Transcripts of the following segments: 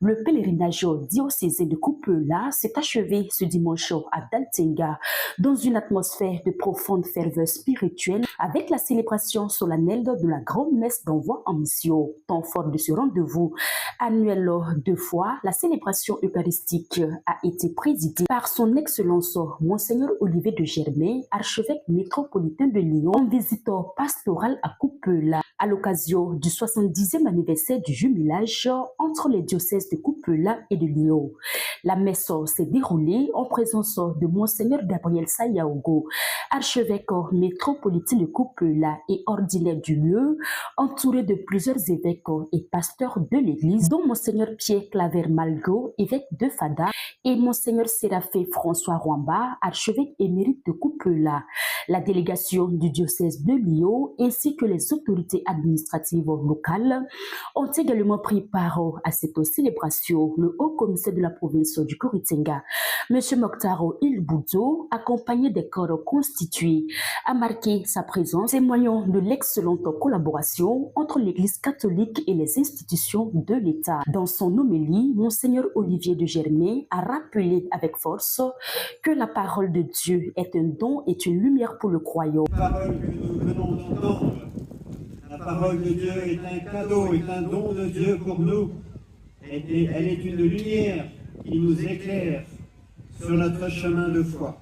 Le pèlerinage diocésain de Kupela s'est achevé ce dimanche à Daltenga dans une atmosphère de profonde ferveur spirituelle avec la célébration solennelle de la grande messe d'envoi en mission. Temps fort de ce rendez-vous annuel de foi, la célébration eucharistique a été présidée par son Excellence Monseigneur Olivier de Germain, archevêque métropolitain de Lyon, en visite pastorale à Kupela à l'occasion du 70e anniversaire du jumelage entre les diocèses de Kupela et de Lyon. La messe s'est déroulée en présence de Monseigneur Gabriel Sayaogo, archevêque métropolitain de Kupela et ordinaire du lieu, entouré de plusieurs évêques et pasteurs de l'église, dont Monseigneur Pierre Claver Malgo, évêque de Fada, et Monseigneur Séraphé François Rwamba, archevêque émérite de Kupela. La délégation du diocèse de Lyon ainsi que les autorités administratives locales ont également pris part à cette célébration. Le haut commissaire de la province du Kuritinga, M. Mokhtaro Ilboudzo, accompagné des corps constitués, a marqué sa présence, témoignant de l'excellente collaboration entre l'Église catholique et les institutions de l'État. Dans son homélie, Monseigneur Olivier de Germain a rappelé avec force que la parole de Dieu est un don et une lumière pour le croyant. La parole que nous venons d'entendre, la parole de Dieu est un cadeau, est un don de Dieu pour nous. Elle est une lumière qui nous éclaire sur notre chemin de foi.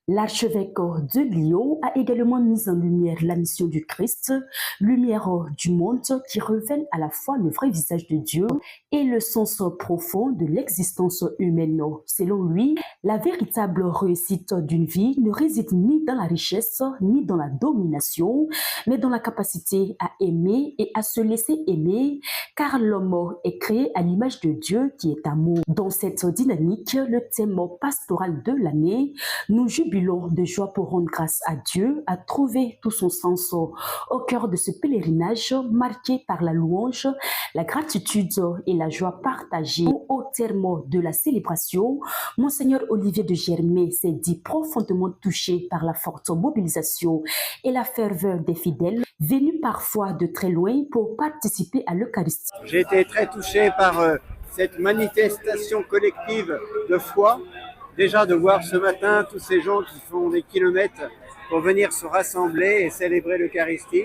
L'archevêque de Lyon a également mis en lumière la mission du Christ, lumière du monde qui révèle à la fois le vrai visage de Dieu et le sens profond de l'existence humaine. Selon lui, la véritable réussite d'une vie ne réside ni dans la richesse, ni dans la domination, mais dans la capacité à aimer et à se laisser aimer, car l'homme est créé à l'image de Dieu qui est amour. Dans cette dynamique, le thème pastoral de l'année, nous jubilons de joie pour rendre grâce à Dieu, a trouvé tout son sens au cœur de ce pèlerinage marqué par la louange, la gratitude et la joie partagée. Au terme de la célébration, Monseigneur Olivier de Germain s'est dit profondément touché par la forte mobilisation et la ferveur des fidèles, venus parfois de très loin pour participer à l'Eucharistie. J'ai été très touché par cette manifestation collective de foi. Déjà de voir ce matin tous ces gens qui font des kilomètres pour venir se rassembler et célébrer l'Eucharistie.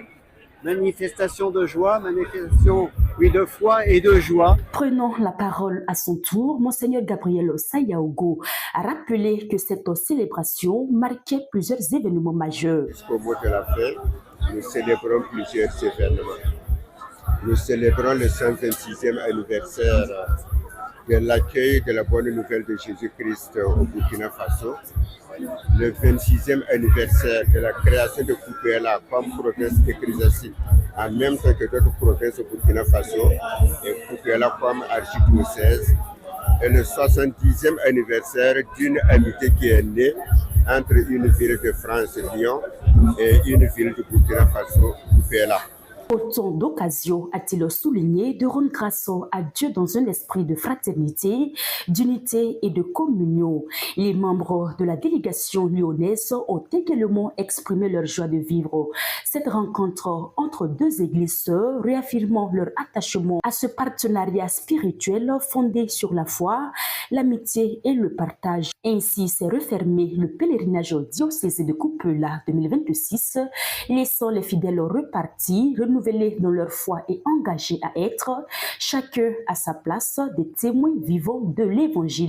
Manifestation de joie, manifestation, oui, de foi et de joie. Prenant la parole à son tour, Monseigneur Gabriel Sayaogo a rappelé que cette célébration marquait plusieurs événements majeurs. Jusqu'au mot de la fin, nous célébrons plusieurs événements. Nous célébrons le 126e anniversaire de l'accueil de la bonne nouvelle de Jésus-Christ au Burkina Faso, le 26e anniversaire de la création de Kupela comme province ecclésiastique, en même temps que d'autres provinces au Burkina Faso, et Kupela comme archidiocèse, et le 70e anniversaire d'une amitié qui est née entre une ville de France, Lyon, et une ville de Burkina Faso, Kupela. Autant d'occasions, a-t-il souligné, de rendre grâce à Dieu dans un esprit de fraternité, d'unité et de communion. Les membres de la délégation lyonnaise ont également exprimé leur joie de vivre cette rencontre entre deux églises sœurs, réaffirmant leur attachement à ce partenariat spirituel fondé sur la foi, l'amitié et le partage. Ainsi s'est refermé le pèlerinage diocésain de Kupela 2026, laissant les fidèles repartis, renouvelés dans leur foi et engagés à être, chacun à sa place, des témoins vivants de l'Évangile.